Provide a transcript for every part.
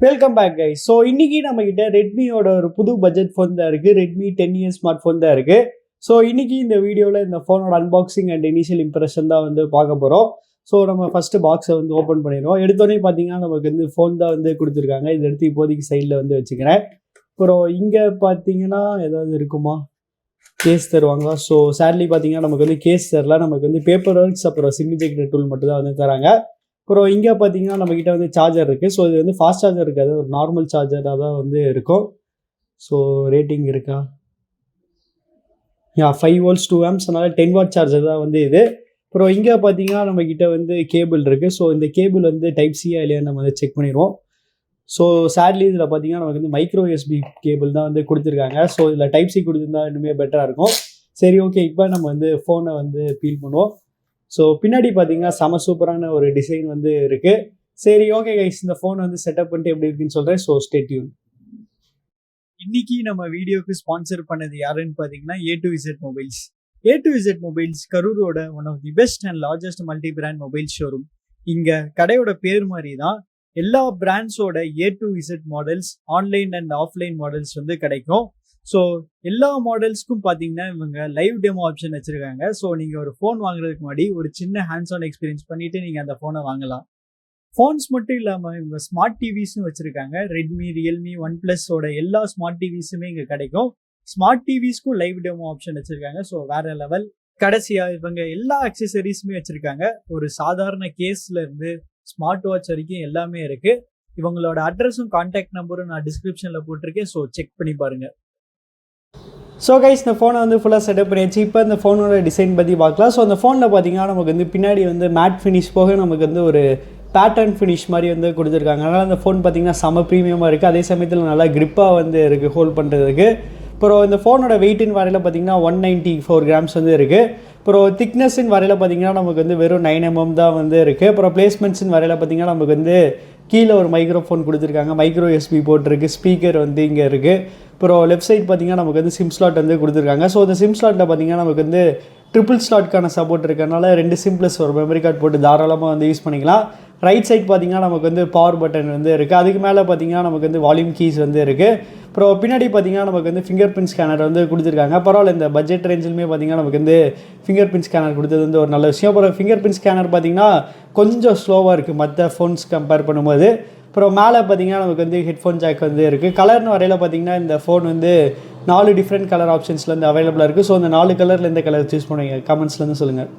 Welcome back guys. So இன்னைக்கு நம்ம கிட்ட ரெட்மியோட ஒரு புது பட்ஜெட் ஃபோன் தான் இருக்கு. ரெட்மி 10 ஸ்மார்ட் ஃபோன் தான் இருக்கு. ஸோ இன்னைக்கு இந்த வீடியோவில் இந்த ஃபோனோட அன்பாக்சிங் அண்ட் இனிஷியல் இம்ப்ரெஷன் தான் பார்க்க போகிறோம். ஸோ நம்ம ஃபர்ஸ்ட் பாக்ஸை ஓப்பன் பண்ணிடுவோம். எடுத்தோடனே பார்த்தீங்கன்னா நமக்கு ஃபோன் தான் கொடுத்துருக்காங்க. இதை எடுத்து இப்போதைக்கு சைடில் வச்சுக்கிறேன். அப்புறம் இங்கே பார்த்தீங்கன்னா ஏதாவது இருக்குமா, கேஸ் தருவாங்களா? ஸோ சேட்லி பார்த்தீங்கன்னா நமக்கு கேஸ் தரல. நமக்கு பேப்பர் ஒர்க்ஸ் அப்புறம் சிம் இஜெக்டர் டூல் மட்டும் தான் தராங்க. அப்புறம் இங்கே பார்த்தீங்கன்னா நம்மக்கிட்ட சார்ஜர் இருக்குது. ஸோ இது ஃபாஸ்ட் சார்ஜர் இருக்காது, ஒரு நார்மல் சார்ஜராக தான் இருக்கும். ஸோ ரேட்டிங் இருக்கா? 5 volts 2 amps, அதனால் 10 watt சார்ஜர் தான் இது. அப்புறம் இங்கே பார்த்தீங்கன்னா நம்மக்கிட்ட கேபிள் இருக்குது. ஸோ இந்த கேபிள் டைப் சியா இல்லையான்னு நம்ம செக் பண்ணிடுவோம். ஸோ சேட்லி இதில் பார்த்தீங்கன்னா நமக்கு மைக்ரோ யூஎஸ்பி கேபிள் தான் கொடுத்துருக்காங்க. ஸோ இதில் டைப் சி கொடுத்துருந்தா இன்னுமே பெட்டராக இருக்கும். சரி, ஓகே, இப்போ நம்ம ஃபோனை பீல் பண்ணுவோம். ஸோ பின்னாடி பார்த்தீங்கன்னா செம சூப்பரான ஒரு டிசைன் இருக்குது. சரி, ஓகே கைஸ், இந்த ஃபோன் செட்டப் பண்ணிட்டு எப்படி இருக்குன்னு சொல்கிறேன். So stay tuned. இன்னைக்கு நம்ம வீடியோக்கு ஸ்பான்சர் பண்ணது யாருன்னு பார்த்தீங்கன்னா A2Z மொபைல்ஸ். A2Z மொபைல்ஸ் கரூரோட one of the best and largest multi brand mobile showroom. இங்கே கடையோட பேர் மாதிரி தான் எல்லா பிராண்ட்ஸோட A2Z models online and offline models கிடைக்கும். ஸோ எல்லா மாடல்ஸ்க்கும் பார்த்தீங்கன்னா இவங்க லைவ் டெமோ ஆப்ஷன் வச்சுருக்காங்க. ஸோ நீங்கள் ஒரு ஃபோன் வாங்குறதுக்கு முன்னாடி ஒரு சின்ன ஹேண்ட்ஸ் ஆன் எக்ஸ்பீரியன்ஸ் பண்ணிவிட்டு நீங்கள் அந்த ஃபோனை வாங்கலாம். ஃபோன்ஸ் மட்டும் இல்லாமல் இவங்க ஸ்மார்ட் டிவிஸும் வச்சுருக்காங்க. ரெட்மி, ரியல்மி, OnePlusோட எல்லா ஸ்மார்ட் டிவிஸுமே இங்கே கிடைக்கும். ஸ்மார்ட் டிவிஸ்க்கும் லைவ் டெமோ ஆப்ஷன் வச்சுருக்காங்க. ஸோ வேற லெவல். கடைசியாக இவங்க எல்லா அக்சசரிஸுமே வச்சுருக்காங்க. ஒரு சாதாரண கேஸ்லேருந்து ஸ்மார்ட் வாட்ச் வரைக்கும் எல்லாமே இருக்குது. இவங்களோட அட்ரஸும் கான்டாக்ட் நம்பரும் நான் டிஸ்கிரிப்ஷனில் போட்டிருக்கேன். ஸோ செக் பண்ணி பாருங்கள். ஸோ கைஸ், இந்த ஃபோனை ஃபுல்லாக செட்டப் பண்ணியாச்சு. இப்போ இந்த ஃபோனோட டிசைன் பற்றி பார்க்கலாம். ஸோ அந்த ஃபோனில் பார்த்தீங்கன்னா நமக்கு பின்னாடி மேட் ஃபினிஷ் போக நமக்கு ஒரு பேட்டர்ன் ஃபினிஷ் மாதிரி கொடுத்துருக்காங்க. அதனால் அந்த ஃபோன் பார்த்தீங்கன்னா செம ப்ரீமியமாக இருக்குது. அதே சமயத்தில் நல்லா கிரிப்பாக இருக்குது ஹோல்ட் பண்ணுறதுக்கு. அப்புறம் இந்த ஃபோனோட வெயிட்டின் வரையில் பார்த்தீங்கன்னா 194 grams இருக்குது. அப்புறம் திக்னஸ்ன்னு வரையில் பார்த்தீங்கன்னா நமக்கு வெறும் 9 mm தான் இருக்குது. அப்புறம் பிளேஸ்மெண்ட்ஸ்ன்னு வரையில் பார்த்தீங்கன்னா நமக்கு கீழே ஒரு மைக்ரோஃபோன் கொடுத்துருக்காங்க. மைக்ரோ யூஎஸ்பி போர்ட் ஸ்பீக்கர் இங்கே இருக்குது. அப்புறம் லெஃப்ட் சைட் பார்த்தீங்கன்னா நமக்கு சிம் ஸ்லாட் கொடுத்துருக்காங்க. ஸோ அந்த சிம் ஸ்லாட்டில் பார்த்தீங்கன்னா நமக்கு ட்ரிபிள் ஸ்லாட்கான சப்போர்ட் இருக்கிறதுனால 2 சிம் ப்ளஸ் ஒரு மெமரி கார்டு போட்டு தாராளமாக யூஸ் பண்ணிக்கலாம். ரைட் சைட் பார்த்தீங்கன்னா நமக்கு பவர் பட்டன் இருக்குது. அதுக்கு மேலே பார்த்தீங்கன்னா நமக்கு வால்யூம் கீஸ் இருக்குது. அப்புறம் பின்னாடி பார்த்தீங்கன்னா நமக்கு ஃபிங்கர் பிரிண்ட் ஸ்கேனர் கொடுத்துருக்காங்க. பரவாயில்ல, இந்த பட்ஜெட் ரேஞ்சிலுமே பார்த்தீங்கன்னா நமக்கு ஃபிங்கர் பிரிண்ட் ஸ்கேனர் கொடுத்தது ஒரு நல்ல விஷயம். அப்புறம் ஃபிங்கர் பிரிண்ட் ஸ்கேனர் பார்த்தீங்கன்னா கொஞ்சம் ஸ்லோவாக இருக்குது மற்ற ஃபோன்ஸ் கம்பேர் பண்ணும்போது. அப்புறம் மேலே பார்த்தீங்கன்னா நமக்கு ஹெட்ஃபோன் ஜாக் இருக்குது. கலர்னு வரையில் பார்த்தீங்கன்னா இந்த ஃபோன் 4 டிஃப்ரெண்ட் கலர் ஆப்ஷன்ஸ்லேருந்து அவைலபிளாக இருக்குது. ஸோ அந்த 4 கலரில் எந்த கலர் சூஸ் பண்ணுவீங்க கமெண்ட்ஸ்லேருந்து சொல்லுங்கள்.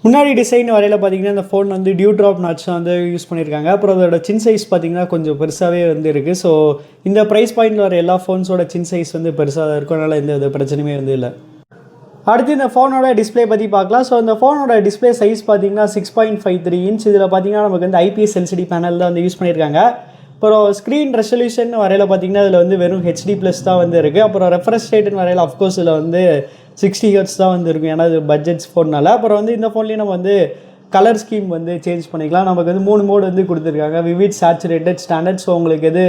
முன்னாடி டிசைன் வரையில் பார்த்தீங்கன்னா இந்த phone due drop notch use பண்ணியிருக்காங்க. அப்புறம் அதோட சின் சைஸ் பார்த்தீங்கன்னா கொஞ்சம் பெருசாகவே இருக்குது. ஸோ இந்த ப்ரைஸ் பாயிண்டில் வர எல்லா ஃபோன்ஸோட சின் சைஸ் பெருசாக தான் இருக்கும். அதனால் எந்த பிரச்சனையுமே இல்லை. அடுத்து இந்த ஃபோனோட டிஸ்பிளே பற்றி பார்க்கலாம். ஸோ இந்த ஃபோனோட டிஸ்பிளே சைஸ் பார்த்தீங்கன்னா 6.53 inch. இதில் பார்த்தீங்கன்னா நமக்கு IPS LCD பேனல் தான் யூஸ் பண்ணியிருக்காங்க. அப்புறம் ஸ்க்ரீன் ரெசல்யூஷன் வரையில் பார்த்தீங்கன்னா இதில் வெறும் HD+ தான் இருக்குது. அப்புறம் ரெஃப்ரெஷ் ரேட்டுன்னு வரையில் அஃப்கோர்ஸ் இதில் 60 Hz தான் இருக்கும். ஏன்னா இது பட்ஜெட்ஸ் ஃபோன்னால. அப்புறம் இந்த ஃபோன்லேயும் நம்ம கலர் ஸ்கீம் சேஞ்ச் பண்ணிக்கலாம். நமக்கு 3 மோடு கொடுத்துருக்காங்க. Vivid, saturated, standard. ஸோ உங்களுக்கு எது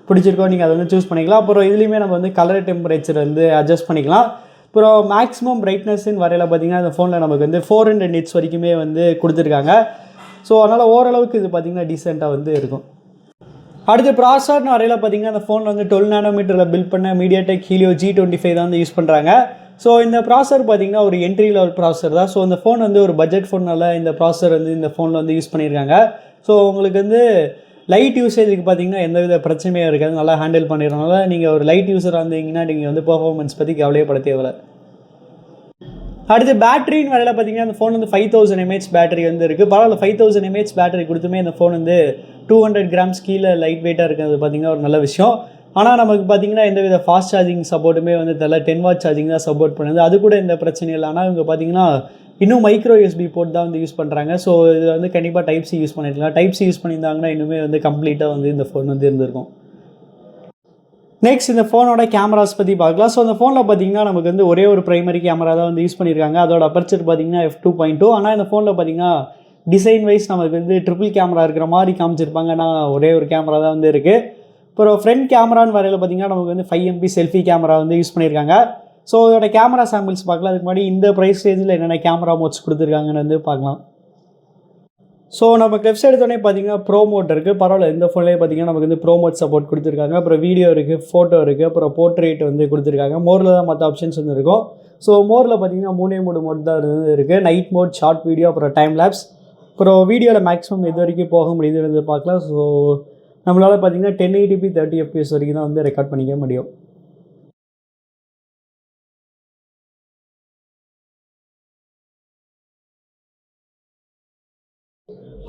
பிடிச்சிருக்கோ நீங்கள் அதை சூஸ் பண்ணிக்கலாம். அப்புறம் இதுலேயுமே நம்ம கலர் டெம்பரேச்சர் அட்ஜஸ்ட் பண்ணிக்கலாம். அப்புறம் மேக்ஸிமம் பிரைட்னஸ்ன்னு வரையில் பார்த்தீங்கன்னா இந்த ஃபோனில் நமக்கு 400 nits வரைக்குமே கொடுத்துருக்காங்க. ஸோ அதனால் ஓரளவுக்கு இது பார்த்திங்கன்னா டீசெண்டாக இருக்கும். அடுத்து ப்ராசர்னு வரையில் பார்த்தீங்கன்னா இந்த ஃபோனில் 12 nm பில்ட் பண்ண mediatek Helio G25 தான் யூஸ் பண்ணுறாங்க. ஸோ இந்த ப்ராசர் பார்த்திங்கன்னா ஒரு என்ட்ரி லெவல் ப்ராசர் தான். ஸோ இந்த ஃபோன் ஒரு பட்ஜெட் ஃபோனால் இந்த ப்ராசர் இந்த ஃபோனில் யூஸ் பண்ணியிருக்காங்க. ஸோ உங்களுக்கு லைட் யூசேஜுக்கு பார்த்தீங்கன்னா எந்த வித பிரச்சனையும் இருக்காது, நல்லா ஹேண்டில் பண்ணிடுறதுனால நீங்கள் ஒரு லைட் யூஸராக இருந்தீங்கன்னா நீங்கள் பெர்ஃபார்மன்ஸ் பற்றி கவலையப்பட தேவையில்லை. அடுத்து பேட்டரின்னு வரையில் பார்த்தீங்கன்னா இந்த ஃபோன் 5000 mAh பேட்டரி இருக்குது. பரவாயில்ல, 5000 mAh பேட்டரி கொடுத்துமே இந்த ஃபோன் 200 grams கீழே லைட் வெயிட்டாக இருக்கிறது பார்த்தீங்கன்னா ஒரு நல்ல விஷயம். ஆனால் நமக்கு பார்த்தீங்கன்னா எந்த வித ஃபாஸ்ட் சார்ஜிங் சப்போர்ட்டுமே தெரியல. 10 watt சார்ஜிங் தான் சப்போர்ட் பண்ணுது. அது கூட எந்த பிரச்சனையும் இல்லை. ஆனால் இவங்க பார்த்தீங்கன்னா இன்னும் மைக்ரோ யூஎஸ்பி போர்ட் தான் யூஸ் பண்ணுறாங்க. ஸோ இதில் கண்டிப்பாக டைப் சி யூஸ் பண்ணியிருக்கலாம். டைப் சி யூஸ் பண்ணியிருந்தாங்கன்னா இன்னுமே கம்ப்ளீட்டாக இந்த ஃபோன் இருந்திருக்கும். நெக்ஸ்ட் இந்த ஃபோனோட கேமராஸ் பற்றி பார்க்கலாம். ஸோ அந்த ஃபோனில் பார்த்தீங்கன்னா நமக்கு ஒரே ஒரு ப்ரைமரி கேமரா தான் யூஸ் பண்ணியிருக்காங்க. அதோட அபர்ச்சர் பார்த்தீங்கன்னா f2.2. ஆனால் இந்த ஃபோனில் பார்த்தீங்கன்னா டிசைன் வைஸ் நமக்கு ட்ரிபிள் கேமரா இருக்கிற மாதிரி காமிச்சிருப்பாங்க. ஆனால் ஒரே ஒரு கேமரா தான் இருக்குது. அப்புறம் ஃப்ரண்ட் கேமரான்னு வரையில் பார்த்தீங்கன்னா நமக்கு 5 MP செல்ஃபி கேமரா யூஸ் பண்ணியிருக்காங்க. ஸோ இதோட கேமரா சாம்பிள்ஸ் பார்க்கலாம். அதுக்கு முன்னாடி இந்த ப்ரைஸ் ரேஞ்சில் என்னென்ன கேமரா மோட்ஸ் கொடுத்துருக்காங்கன்னு பார்க்கலாம். ஸோ நமக்கு வெப்சைட் எடுத்தோடனே பார்த்தீங்கன்னா ப்ரோ மோட் இருக்குது. பரவாயில்ல, இந்த ஃபோன்லேயே பார்த்தீங்கன்னா நமக்கு வந்து ப்ரோ மோட் சப்போர்ட் கொடுத்துருக்காங்க. அப்புறம் வீடியோ இருக்குது, ஃபோட்டோ இருக்குது, அப்புறம் போர்ட்ரேட் வந்து கொடுத்துருக்காங்க. மோரில் தான் மற்ற ஆப்ஷன்ஸ் வந்து இருக்கும். ஸோ மோரில் பார்த்தீங்கன்னா 3 மோட் தான் இருக்குது. நைட் மோட், ஷார்ட் வீடியோ, அப்புறம் டைம் லேப்ஸ். அப்புறம் வீடியோவில் மேக்ஸிமம் இது வரைக்கும் போக முடியுதுன்னு பார்க்கலாம். ஸோ நம்மளால் பார்த்தீங்கன்னா 1080p 30 fps வரைக்கும் தான் வந்து ரெக்கார்ட் பண்ணிக்க முடியும்.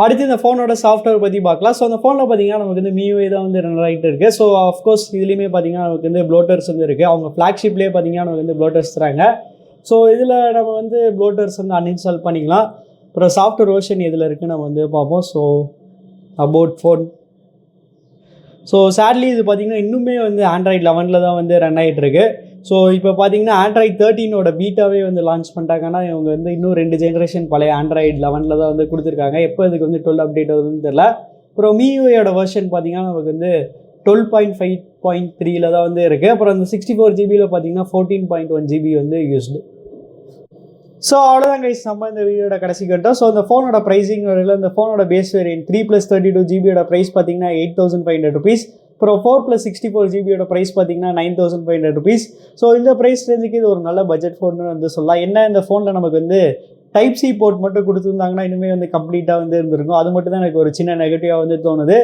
அடுத்து இந்த ஃபோனோட சாஃப்ட்வேர் பற்றி பார்க்கலாம். ஸோ அந்த ஃபோனில் பார்த்தீங்கன்னா நமக்கு வந்து MIUI தான் வந்து ரன் ஆகிட்டு இருக்குது. ஸோ ஆஃப்கோர்ஸ் இதுலேயுமே பார்த்தீங்கன்னா நமக்கு வந்து ப்ளோட்டர்ஸ் வந்து இருக்குது. அவங்க ஃப்ளாக்ஷிப்லேயே பார்த்தீங்கன்னா நமக்கு வந்து ப்ளோட்டர்ஸ் தராங்க. ஸோ இதில் நம்ம வந்து ப்ளோட்டர்ஸ் வந்து அன்இன்ஸ்டால் பண்ணிக்கலாம். அப்புறம் சாஃப்ட்வேர் வெர்ஷன் எதில் இருக்குன்னு நம்ம வந்து பார்ப்போம். So about phone. So sadly இது பார்த்தீங்கன்னா இன்னுமே வந்து ஆண்ட்ராய்டு 11 தான் வந்து ரன் ஆகிட்டு இருக்கு. ஸோ இப்போ பார்த்தீங்கன்னா ஆண்ட்ராய்டு 13 பீட்டாவே வந்து லான்ச் பண்ணிட்டாங்கன்னா இவங்க வந்து இன்னும் 2 ஜென்ரேஷன் பழைய ஆண்ட்ராய்டு 11 தான் வந்து கொடுத்துருக்காங்க. எப்போ இதுக்கு வந்து 12 அப்டேட் வருதுன்னு தெரியல. அப்புறம் MIUIயோட வெர்ஷன் பார்த்தீங்கன்னா நமக்கு வந்து 12.5.3 தான் வந்து இருக்குது. அப்புறம் அந்த 64 GB பார்த்தீங்கன்னா 14.1 GB வந்து யூஸ்டு. ஸோ அவ்வளோதான் கைஸ், நம்ம இந்த வீடியோட கடைசி கட்டம். ஸோ அந்த ஃபோனோட ப்ரைஸிங் வரையில் இந்த ஃபோனோட பேஸ் வேரியன்ட் 3+32 GB ப்ரைஸ் பார்த்தீங்கன்னா 8,500 rupees. அப்புறம் 4+64 GB ப்ரைஸ் பார்த்தீங்கன்னா 9,500 rupees. ஸோ இந்த ப்ரைஸ் ரேஞ்சுக்கு இது ஒரு நல்ல பட்ஜெட் ஃபோன் வந்து சொல்லலாம். என்ன இந்த ஃபோனில் நமக்கு வந்து Type-C போர்ட் மட்டும் கொடுத்துருந்தாங்கன்னா இனிமேல் வந்து கம்ப்ளீட்டாக வந்து இருந்திருக்கும். அது மட்டும் தான் எனக்கு ஒரு சின்ன நெகட்டிவாக வந்து தோணுது.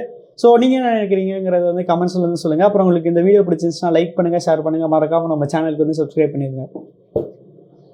ஸோ நீங்கள் என்ன நினைக்கிறீங்கிறது வந்து கமெண்ட்ஸில் வந்து சொல்லுங்கள். அப்புறம் உங்களுக்கு இந்த வீடியோ பிடிச்சிருந்துச்சுன்னா லைக் பண்ணுங்கள், ஷேர் பண்ணுங்கள், மறக்காமல் நம்ம சேனலுக்கு வந்து சப்ஸ்கிரைப் பண்ணிடுங்க.